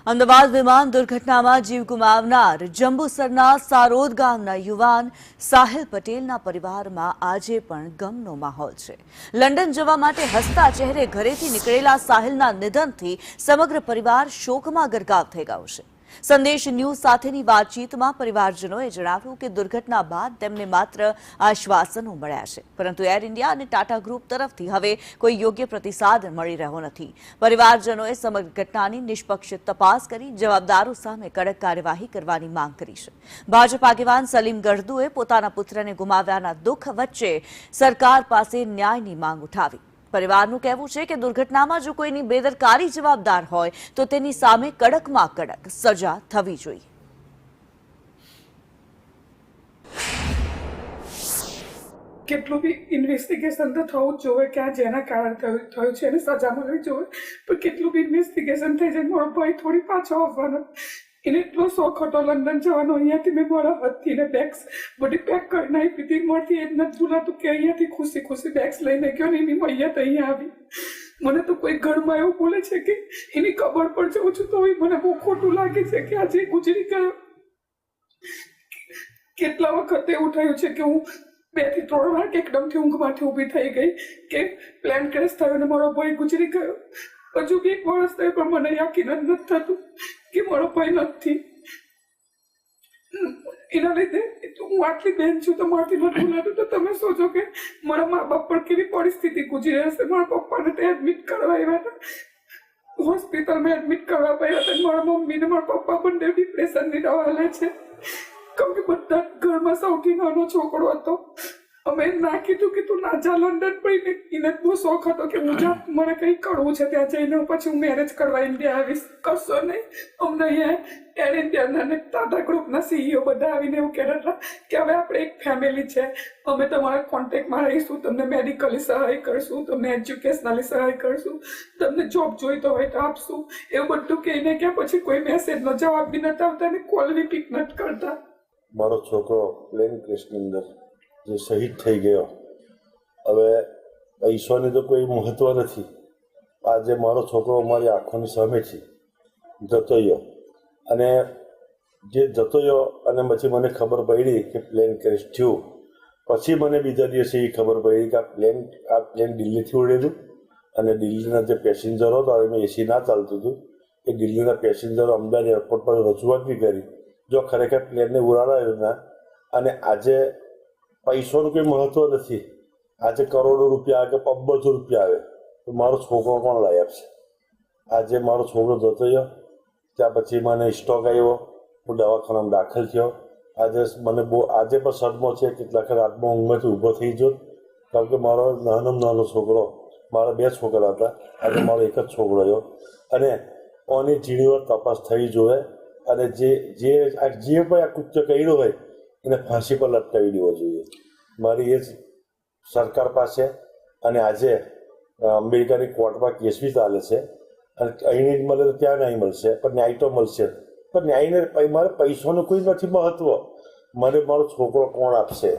અમદાવાદ વિમાન દુર્ઘટનામાં જીવ ગુમાવનાર જંબુસરના સારોદ ગામના યુવાન સાહિલ પટેલના પરિવારમાં આજે પણ ગમનો માહોલ છે। લંડન જવા માટે હસતા ચહેરે ઘરેથી નીકળેલા સાહિલના નિધનથી સમગ્ર પરિવાર શોકમાં ગરકાવ થઈ ગયો છે। સંદેશ ન્યૂઝ સાથેની વાતચીતમાં પરિવારજનોએ જણાવ્યું કે દુર્ઘટના બાદ તેમને માત્ર આશ્વાસનો મળ્યા છે, પરંતુ એર ઇન્ડિયા અને ટાટા ગ્રુપ તરફથી હવે કોઈ યોગ્ય પ્રતિસાદ મળી રહ્યો નથી। પરિવારજનોએ સમગ્ર ઘટનાની નિષ્પક્ષ તપાસ કરી જવાબદારો સામે કડક કાર્યવાહી કરવાની માંગ કરી છે। ભાજપ આગેવાન સલીમ ગઢદુએ પોતાના પુત્રને ગુમાવ્યાના દુઃખ વચ્ચે સરકાર પાસે ન્યાયની માંગ ઉઠાવી। પરિવારનું કહેવું છે કે દુર્ઘટનામાં જો કોઈની બેદરકારી જવાબદાર હોય તો તેની સામે કડકમાં કડક સજા થવી જોઈએ। કેટલું બી ઇન્વેસ્ટિગેશન તો થવું જ જોઈએ કે આ જેના કારણે થયું છે એને સજા મળવી જોઈએ, પણ કેટલું બી ઇન્વેસ્ટિગેશન થઈ જાય મારો ભાઈ થોડી પાછો આવવાનો એને એટલો શોખ હતો લંડન જવાનો। અહીંયાથી મેં મારા હાથથી ને બેગ્સ બધી પેક કરીને આપી હતી, મળતી એ જ નથી ભૂલાતું કે અહીંયાથી ખુશી ખુશી બેગ્સ લઈને ગયો ને એની મૈયા તો અહીંયા આવી। મને તો કોઈ ઘરમાં એવું બોલે છે કે એની કબર પર જઉં છું તો મને બહુ ખોટું લાગે છે કે આજે ગુજરી ગયો। કેટલા વખત એવું થયું છે કે હું 2 થી 3 વાર એકદમથી ઊંઘમાંથી ઊભી થઈ ગઈ કે પ્લેન ક્રેશ થયો ને મારો ભાઈ ગુજરી ગયો। હજુ બી 1 વર્ષ થયું પણ મને યકીન જ નથી થતું કે મારો ભાઈ નથી। એના લીધે હું આટલી બેન છું તો મારાથી નથી બોલાતું, તો તમે સોચો કે મારા મા બાપ પર કેવી પરિસ્થિતિ ગુજરી હશે। મારા પપ્પાને ત્યાં એડમિટ કરવા આવ્યા હતા, હોસ્પિટલમાં એડમિટ કરવા પડ્યા હતા। મારા મમ્મી ને મારા પપ્પા બંને ડિપ્રેશનની દવા લે છે, કેમ કે બધા ઘરમાં સૌથી નાનો છોકરો હતો। અમે ના કીધું કે તું ના જા લંડન, પણ એને બહુ શોખ હતો કે હું જા, મને કંઈ કરવું છે ત્યાં જઈને પછી હું મેરેજ કરવા ઇન્ડિયા આવીશ। કરશો નહીં, અમને અહીંયા એર ઇન્ડિયાના અને ટાટા ગ્રુપના CEO બધા આવીને એવું કહેતા હતા કે હવે આપણે એક ફેમિલી છે, અમે તમારા કોન્ટેક્ટમાં રહીશું, તમને મેડિકલી સહાય કરશું, તમને એજ્યુકેશનલી સહાય કરશું, તમને જોબ જોઈતો હોય તો આપશું। એવું બધું કહીને કે પછી કોઈ મેસેજનો જવાબ બી નથી આવતા અને કોલ બી પિક નથી કરતા। મારો છોકરો પ્લેન ક્રેશની અંદર જે શહીદ થઈ ગયો, હવે પૈસાની તો કોઈ મહત્વ નથી। આજે મારો છોકરો મારી આંખોની સામેથી જતો રહ્યો, અને જે જતો રહ્યો અને પછી મને ખબર પડી કે પ્લેન ક્રેશ થયું। પછી મને બીજા દિવસે એ ખબર પડી કે આ પ્લેન દિલ્હીથી ઉડેલું અને દિલ્હીના જે પેસેન્જરો હતા, એમાં એસી ના ચાલતું હતું, એ દિલ્હીના પેસેન્જરો અમદાવાદ એરપોર્ટ પર રજૂઆત બી કરી જો ખરેખર પ્લેનને ઉડાડાયું ના। અને આજે પૈસાનું કંઈ મહત્વ નથી, આજે કરોડો રૂપિયા આવે કે અબજો રૂપિયા આવે તો મારો છોકરો કોણ લાવી આપશે? આજે મારો છોકરો જતો રહ્યો, ત્યાં પછી મને સ્ટોક આવ્યો, હું દવાખાનામાં દાખલ થયો। આજે મને આજે પણ સદમો છે કે રાતમાં ઊંઘમાંથી ઊભો થઈ ગયો, કારણ કે મારો નાનો છોકરો, મારા 2 છોકરા હતા, આજે મારો એક જ છોકરો રહ્યો। અને આની ઝીણીવાર તપાસ થવી જોઈએ, અને જે પણ આ કૃત્ય કર્યું હોય એને ફાંસી પર લટકાવી દેવો જોઈએ। મારી એ જ સરકાર પાસે, અને આજે અમેરિકાની કોર્ટમાં કેસ બી ચાલે છે, અને અહીં નહીં મળે તો ત્યાં નહીં મળશે, પણ ન્યાય તો મળશે। પણ ન્યાયને મારે પૈસાનું કોઈ નથી મહત્વ, મને મારો છોકરો કોણ આપશે?